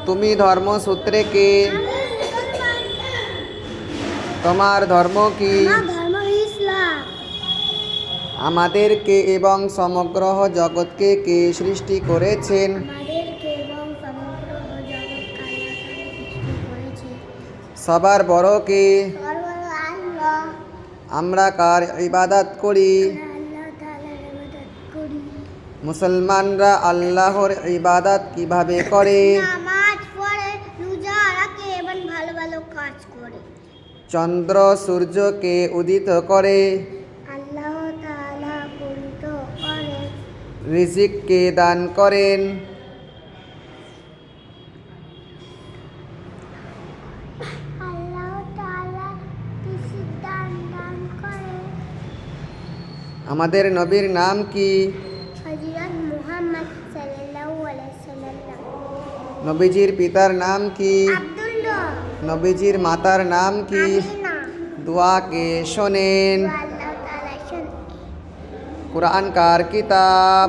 তুমি ধর্মসূত্রে কে? তোমার ধর্ম কি? ধর্ম ইসলাম। আমাদেরকে এবং সমগ্র জগৎকে কে সৃষ্টি করেছেন? আমাদেরকে এবং সমগ্র জগৎকে আল্লাহ তাআলা সৃষ্টি করেছে। সবার বড় কে? সর্ববড় আল্লাহ। আমরা কার ইবাদত করি? আল্লাহ তাআলার ইবাদত করি। মুসলমানরা আল্লাহর ইবাদত কিভাবে করে? নামাজ পড়ে, রোজা রাখে এবং ভালো ভালো কাজ করে। চন্দ্র সূর্যকে উদিত করে। আল্লাহ তাআলা পূরিত করে। রিজিক কে দান করেন? আল্লাহ তাআলা রিজিক দান করে। আমাদের নবীর নাম কি? হযরত মুহাম্মদ সাল্লাল্লাহু আলাইহি সাল্লাম। নবীজির পিতার নাম কি? আব্দুল্লাহ। নবীজির মাতার নাম কি? আমিনা। দোয়া কে শোনেন? আল্লাহ তাআলা শুনে। কুরআন কার কিতাব?